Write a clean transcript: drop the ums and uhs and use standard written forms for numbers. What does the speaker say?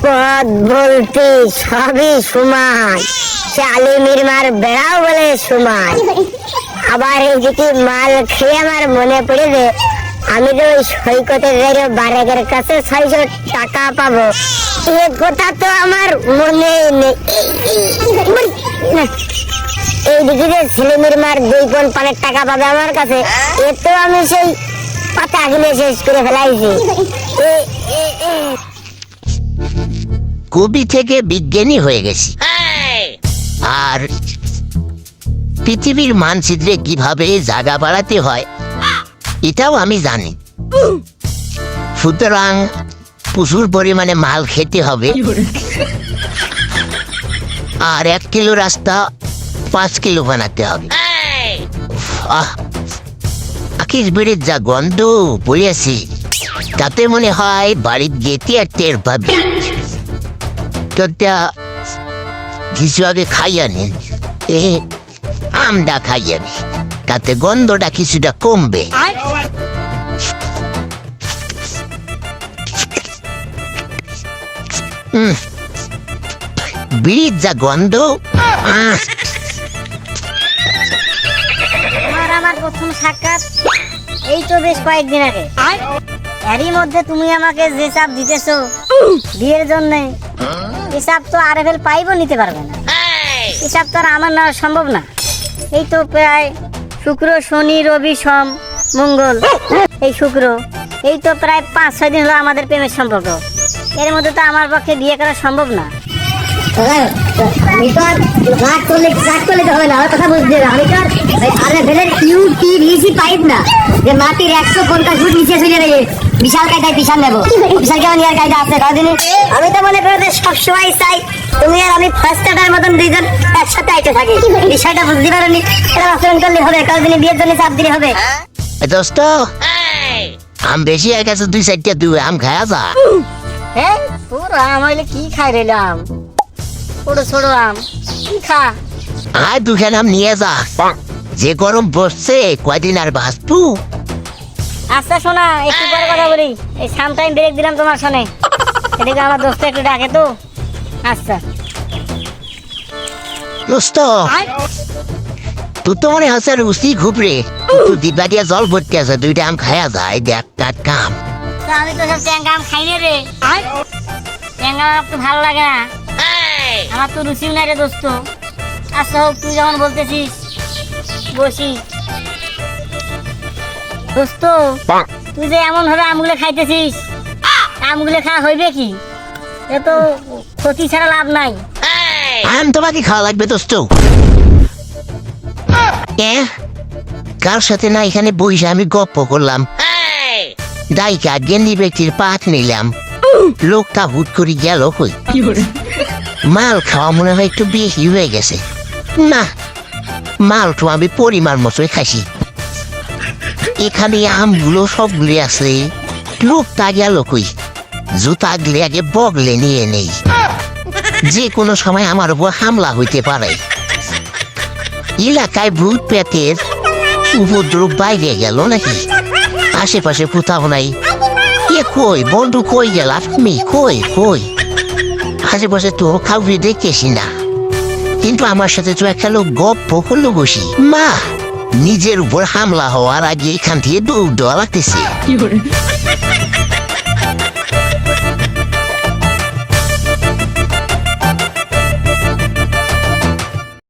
পথ বলতে সবই সমান, চালিমির মার বেড়াও বলে সমান। আবার এইদিকে মাল খেয়ে আমার মনে পড়ে যে আমি তো ওই সৈকতের জায়গায় বারেকের কাছে 600 টাকা পাবো, এ কথা তো আমার মনে নেই। এইদিকে যে ছেলেমেয়ের মার 2 পণ পানের টাকা পাবে আমার কাছে, এ তো আমি সেই পাতা গিলে শেষ করে ফেলাইছি। কবি থেকে বিজ্ঞানী হয়ে গেছি, আর পৃথিবীর মানচিত্রে কিভাবে জায়গা বাড়াতে হয় এটাও আমি জানি। সুতরাং প্রচুর পরিমাণে মাল খেতে হবে, আর 1 কিলো রাস্তা 5 কিলো বানাতে হবে। আকিস বেড়ে যা গন্ধ বইয়াছি, তাতে মনে হয় বাড়ির গেতে আর টের পাবে। তোরটা কিছু আগে খাইয়া নেন, আমটা খাইয়া নে, তাতে গন্ধটা কিছুটা কমবে। বিড়ির যা গন্ধ। আমার প্রথম সাক্ষাৎ এই তো বেশ কয়েকদিন আগে। এরই মধ্যে তুমি আমাকে যে চাপ দিতেছো বিয়ের জন্য, হিসাব তো আরএফএল পাইবো নিতে পারবে না, হিসাব তো আর আমার নেওয়া সম্ভব না। এই তো প্রায় শুক্র শনি রবি সোম মঙ্গল, এই শুক্র, এই তো প্রায় 5-6 দিন হলো আমাদের প্রেমের সম্পর্ক। এর মধ্যে তো আমার পক্ষে বিয়ে করা সম্ভব না। আমি তো আর রাগ করলে হবে না, কথা বুঝতে হবে। আমি তো আর আরএফএলের ইউটিলিসি পাইপ না যে মাটির 150 ফুট নিচে চলে যাবে বিশাল কায়দায় পিছান নেবো। বিশাল কেমন ইয়ার কায়দা আছে কদিন। আমি তো মনে করি সবসময় চাই তুমি আর আমি ফার্স্ট টাইমের মতন 2 জন একসাথে আইতে থাকি। বিষয়টা বুঝতে পারোনি, এটা আচরণ করলে হবে, কদিনে বিয়ের জন্য চাপ দিলে হবে। দোস্ত, আম বেশি হয়ে গেছে, 2-4টা তুই আম খায়া যা। হ্যাঁ, তোর আম হইলে কি খাই রেলাম, ছোট আম কি খা। আয় 2খান আম নিয়ে যা, যে গরম বসছে কয়দিন আর বাঁচবো। আচ্ছা শোনা, একটু পরে কথা বলি। এই সামটাইম ব্রেক দিলাম তোমার শোনে, এদিকে আমার দোস্ত একটু ডাকে তো। আচ্ছা দোস্ত, তুই তো মনে হচ্ছে রুচি ঘুপরে, তুই দিবা দিয়া জল ভরতে আছে, 2টা আম খায়া যায়, দেখ তার কাম। আমি তো সব ট্যাঙ্গা আম খাই না রে, ট্যাঙ্গা আম তো ভালো লাগে না, আমার তো রুচিও নাই রে দোস্ত। আচ্ছা হোক, তুই যখন বলতেছিস বসি। দোস্ত, তুই যে এমন ভাবে আমগুলো খাইতেছিস, আমগুলো খাওয়া হইবে কি? এ তো ক্ষতি ছাড়া লাভ নাই। আম তোমাকে খাওয়া লাগবে দোস্ত। কার সাথে না এখানে বসে আমি গপ্প করলাম, দায়িকা জ্ঞানী ব্যক্তির পাঠ নিলাম, লোকটা হুট করে গেল কই। মাল খাওয়া মনে হয় একটু বেশি হয়ে গেছে। না, মাল তো আমি পরিমাণ মতোই খাইছি। এখানে আমগুলো সবগুলি আছে, লোকটা গেল কই। জুতা গলে আগে বগলে নিয়ে নেই, যে কোনো সময় আমার উপর হামলা হইতে পারে। এলাকায় ভূত পেটের উপদ্রব বাইরে গেল নাকি? আশেপাশে কোথাও নাই। এ কই বন্ধু, কই গেল তুমি? কই আশেপাশে তো কাউকে দেখতেছি না, কিন্তু আমার সাথে তো একটা লোক গপ্প করলো বসি। মা, নিজের উপর হামলা হওয়ার আগে এখান থেকে দৌড় দেওয়া লাগতেছে।